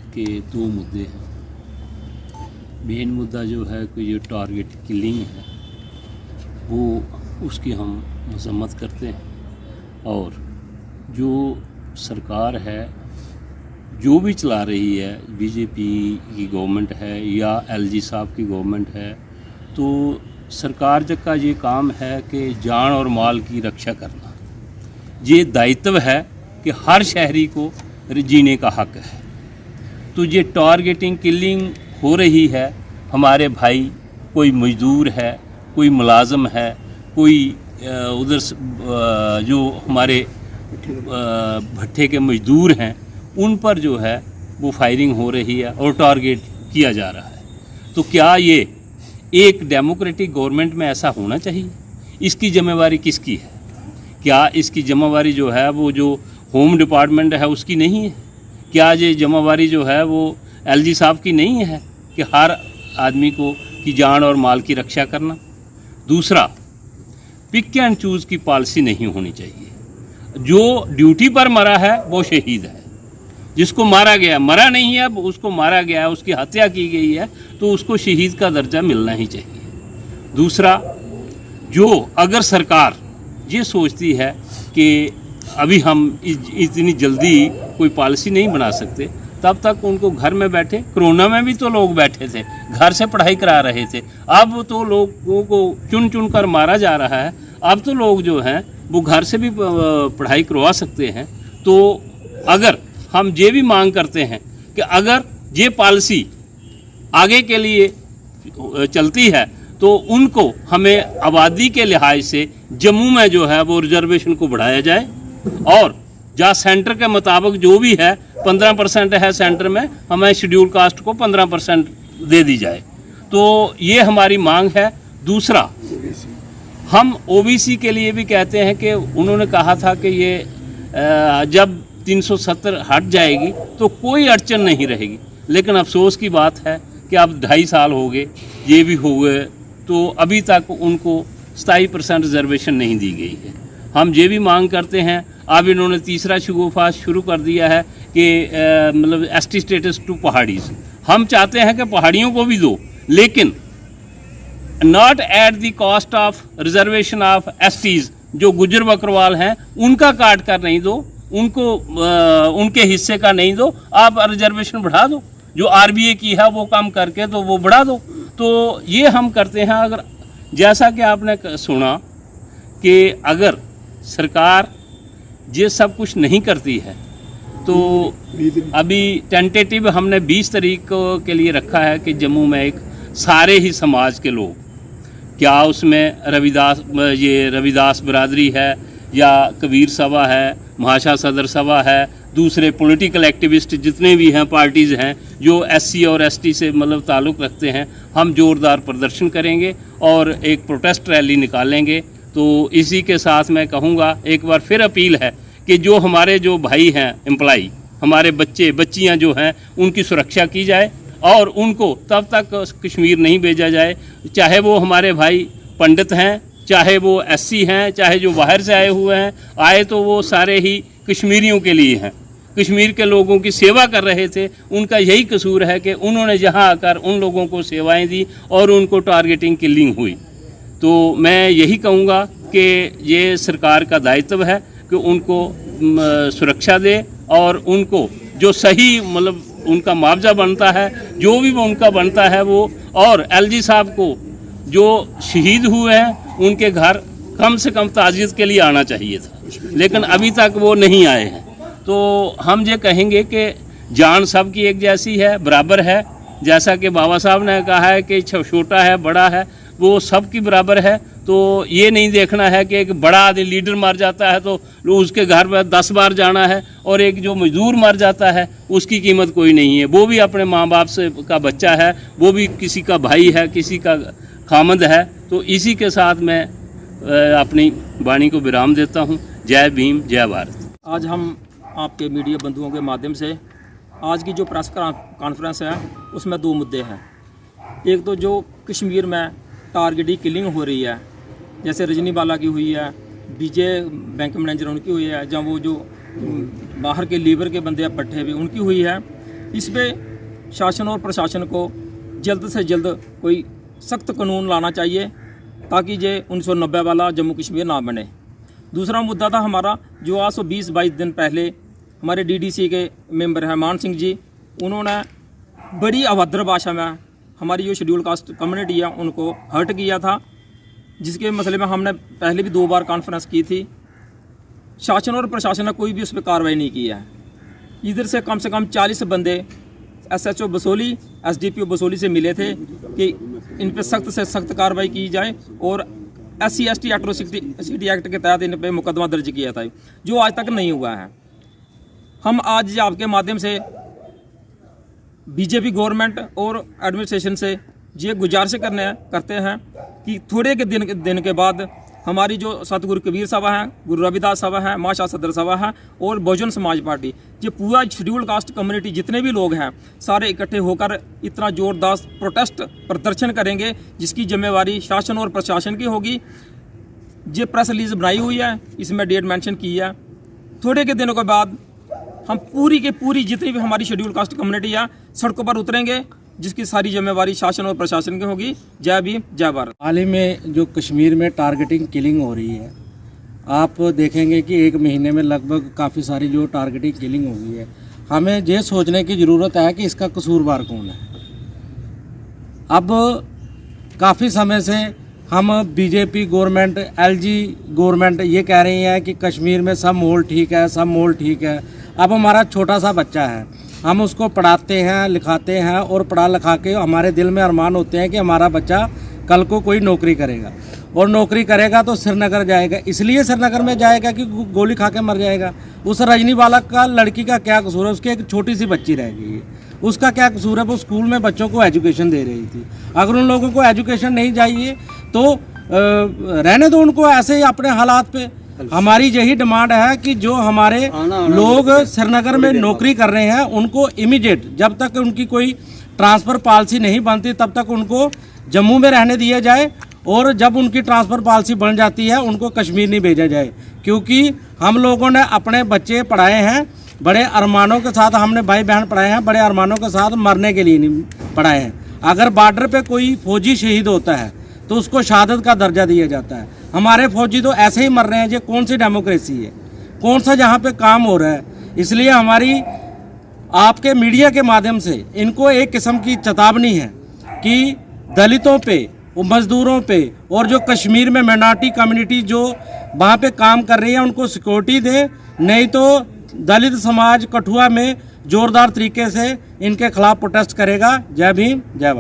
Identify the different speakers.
Speaker 1: के दो मुद्दे हैं। मेन मुद्दा जो है कि ये टारगेट किलिंग है वो उसकी हम मजम्मत करते हैं, और जो सरकार है जो भी चला रही है, बीजेपी की गवर्नमेंट है या एलजी साहब की गवर्नमेंट है, तो सरकार का ये काम है कि जान और माल की रक्षा करना। ये दायित्व है कि हर शहरी को जीने का हक है। तो ये टारगेटिंग किलिंग हो रही है। हमारे भाई कोई मजदूर है, कोई मुलाजम है, कोई उधर जो हमारे भट्टे के मजदूर हैं, उन पर जो है वो फायरिंग हो रही है और टारगेट किया जा रहा है। तो क्या ये एक डेमोक्रेटिक गवर्नमेंट में ऐसा होना चाहिए? इसकी जिम्मेवारी किसकी है? क्या इसकी जिम्मेवारी जो है वो जो होम डिपार्टमेंट है उसकी नहीं है? क्या ये जिम्मेवारी जो है वो एलजी साहब की नहीं है कि हर आदमी को की जान और माल की रक्षा करना? दूसरा, पिक एंड चूज़ की पॉलिसी नहीं होनी चाहिए। जो ड्यूटी पर मरा है वो शहीद है, जिसको मारा गया, मरा नहीं है, उसको मारा गया है, उसकी हत्या की गई है, तो उसको शहीद का दर्जा मिलना ही चाहिए। दूसरा, जो अगर सरकार ये सोचती है कि अभी हम इतनी जल्दी कोई पॉलिसी नहीं बना सकते, तब तक उनको घर में बैठे, कोरोना में भी तो लोग बैठे थे, घर से पढ़ाई करा रहे थे। अब तो लोगों को चुन चुन कर मारा जा रहा है। अब तो लोग जो हैं वो घर से भी पढ़ाई करवा सकते हैं। तो अगर हम ये भी मांग करते हैं कि अगर ये पॉलिसी आगे के लिए चलती है तो उनको हमें आबादी के लिहाज से जम्मू में जो है वो रिजर्वेशन को बढ़ाया जाए, और जहाँ सेंटर के मुताबिक जो भी है 15% है सेंटर में, हमें शेड्यूल कास्ट को 15% दे दी जाए। तो ये हमारी मांग है। दूसरा, हम ओबीसी के लिए भी कहते हैं कि उन्होंने कहा था कि ये जब 370 हट जाएगी तो कोई अड़चन नहीं रहेगी, लेकिन अफसोस की बात है कि अब 2.5 साल हो गए, ये भी हो गए, तो अभी तक उनको 27% रिजर्वेशन नहीं दी गई है। हम ये भी मांग करते हैं, अब इन्होंने तीसरा शगुफा शुरू कर दिया है कि मतलब एसटी स्टेटस टू पहाड़ीज। हम चाहते हैं कि पहाड़ियों को भी दो, लेकिन not at the cost of reservation of STs. जो गुजर बकरवाल हैं उनका काट कर नहीं दो, उनको उनके हिस्से का नहीं दो, आप रिजर्वेशन बढ़ा दो। जो आरबीए की है वो कम करके तो वो बढ़ा दो। तो ये हम करते हैं। अगर जैसा कि आपने सुना कि अगर सरकार ये सब कुछ नहीं करती है तो अभी टेंटेटिव हमने 20 तारीख के लिए रखा है कि जम्मू में एक सारे ही समाज के लोग, क्या उसमें रविदास बिरादरी है या कबीर सभा है, महाशा सदर सभा है, दूसरे पॉलिटिकल एक्टिविस्ट जितने भी हैं, पार्टीज़ हैं जो एससी और एसटी से मतलब ताल्लुक़ रखते हैं, हम ज़ोरदार प्रदर्शन करेंगे और एक प्रोटेस्ट रैली निकालेंगे। तो इसी के साथ मैं कहूँगा, एक बार फिर अपील है कि जो हमारे जो भाई हैं एम्प्लॉई, हमारे बच्चे बच्चियाँ जो हैं, उनकी सुरक्षा की जाए और उनको तब तक कश्मीर नहीं भेजा जाए, चाहे वो हमारे भाई पंडित हैं, चाहे वो एससी हैं, चाहे जो बाहर से आए हुए हैं। आए तो वो सारे ही कश्मीरियों के लिए हैं, कश्मीर के लोगों की सेवा कर रहे थे। उनका यही कसूर है कि उन्होंने यहाँ आकर उन लोगों को सेवाएं दी और उनको टारगेटिंग किलिंग हुई। तो मैं यही कहूँगा कि ये सरकार का दायित्व है कि उनको सुरक्षा दे और उनको जो सही मतलब उनका मुआवजा बनता है, जो भी उनका बनता है वो, और एलजी साहब को जो शहीद हुए हैं उनके घर कम से कम ताज़ियत के लिए आना चाहिए था, लेकिन अभी तक वो नहीं आए हैं। तो हम ये कहेंगे कि जान सब की एक जैसी है, बराबर है। जैसा कि बाबा साहब ने कहा है कि छोटा है बड़ा है, वो सब की बराबर है। तो ये नहीं देखना है कि एक बड़ा आदमी लीडर मर जाता है तो उसके घर में 10 बार जाना है, और एक जो मजदूर मर जाता है उसकी कीमत कोई नहीं है। वो भी अपने माँ बाप से का बच्चा है, वो भी किसी का भाई है, किसी का खामद है। तो इसी के साथ मैं अपनी वाणी को विराम देता हूँ। जय भीम, जय भारत।
Speaker 2: आज हम आपके मीडिया बंधुओं के माध्यम से आज की जो प्रेस कॉन्फ्रेंस है उसमें 2 मुद्दे हैं। एक तो जो कश्मीर में टारगेटेड किलिंग हो रही है जैसे रजनी बाला की हुई है, विजय बैंक मैनेजर उनकी हुई है, जहाँ वो जो बाहर के लेबर के बंदे पट्टे भी उनकी हुई है। इस पर शासन और प्रशासन को जल्द से जल्द कोई सख्त कानून लाना चाहिए ताकि ये 1990 वाला जम्मू कश्मीर ना बने। दूसरा मुद्दा था हमारा जो आज 20-22 दिन पहले हमारे डीडीसी के मेंबर हैं मान सिंह जी, उन्होंने बड़ी अभद्र भाषा में हमारी जो शेड्यूल कास्ट कम्युनिटी है उनको हर्ट किया था, जिसके मसले में हमने पहले भी 2 बार कॉन्फ्रेंस की थी। शासन और प्रशासन ने कोई भी उस पर कार्रवाई नहीं की है। इधर से कम 40 बंदे SHO बसोली, SDPO बसोली से मिले थे कि इन पर सख्त से सख्त कार्रवाई की जाए और SC/ST एट्रोसिटी एक्ट के तहत इन पर मुकदमा दर्ज किया था, जो आज तक नहीं हुआ है। हम आज आपके माध्यम से बीजेपी गवर्नमेंट और एडमिनिस्ट्रेशन से ये गुजारिश करते हैं कि थोड़े के दिन के बाद हमारी जो सतगुरु कबीर सभा है, गुरु रविदास सभा है, माँ शाह सदर सभा है और बहुजन समाज पार्टी, ये पूरा शेड्यूल कास्ट कम्युनिटी जितने भी लोग हैं सारे इकट्ठे होकर इतना जोरदार प्रोटेस्ट प्रदर्शन करेंगे, जिसकी जिम्मेवारी शासन और प्रशासन की होगी। ये प्रेस रिलीज बनाई हुई है, इसमें डेट मेंशन की है। थोड़े के दिनों के बाद हम पूरी की पूरी जितनी भी हमारी शेड्यूल कास्ट कम्युनिटी है सड़कों पर उतरेंगे, जिसकी सारी जिम्मेवारी शासन और प्रशासन की होगी। जय भीम, जय भारत।
Speaker 3: हाल ही में जो कश्मीर में टारगेटिंग किलिंग हो रही है, आप देखेंगे कि 1 महीने में लगभग काफ़ी सारी जो टारगेटिंग किलिंग हो गई है। हमें ये सोचने की ज़रूरत है कि इसका कसूरवार कौन है। अब काफ़ी समय से हम बीजेपी गवर्नमेंट, LG गवर्नमेंट ये कह रही है कि कश्मीर में सब माहौल ठीक है, सब माहौल ठीक है। अब हमारा छोटा सा बच्चा है, हम उसको पढ़ाते हैं, लिखाते हैं और पढ़ा लिखा के हमारे दिल में अरमान होते हैं कि हमारा बच्चा कल को कोई नौकरी करेगा और नौकरी करेगा तो श्रीनगर जाएगा। इसलिए श्रीनगर में जाएगा कि गोली खा के मर जाएगा। उस रजनी बाला का लड़की का क्या कसूर है? उसकी एक छोटी सी बच्ची रह गई है, उसका क्या कसूर है? वो स्कूल में बच्चों को एजुकेशन दे रही थी। अगर उन लोगों को एजुकेशन नहीं चाहिए तो रहने दो उनको ऐसे ही अपने हालात पे। हमारी यही डिमांड है कि जो हमारे लोग श्रीनगर में नौकरी कर रहे हैं उनको इमीडिएट, जब तक उनकी कोई ट्रांसफ़र पॉलिसी नहीं बनती तब तक उनको जम्मू में रहने दिया जाए, और जब उनकी ट्रांसफ़र पॉलिसी बन जाती है उनको कश्मीर नहीं भेजा जाए। क्योंकि हम लोगों ने अपने बच्चे पढ़ाए हैं बड़े अरमानों के साथ, हमने भाई बहन पढ़ाए हैं बड़े अरमानों के साथ, मरने के लिए नहीं पढ़ाए हैं। अगर बॉर्डर पे कोई फौजी शहीद होता है तो उसको शहादत का दर्जा दिया जाता है। हमारे फौजी तो ऐसे ही मर रहे हैं। ये कौन सी डेमोक्रेसी है? कौन सा जहाँ पे काम हो रहा है? इसलिए हमारी आपके मीडिया के माध्यम से इनको एक किस्म की चेतावनी है कि दलितों पे, मजदूरों पे और जो कश्मीर में माइनॉरिटी कम्युनिटी जो वहाँ पे काम कर रही है उनको सिक्योरिटी दें, नहीं तो दलित समाज कठुआ में जोरदार तरीके से इनके खिलाफ प्रोटेस्ट करेगा। जय भीम, जय भारत।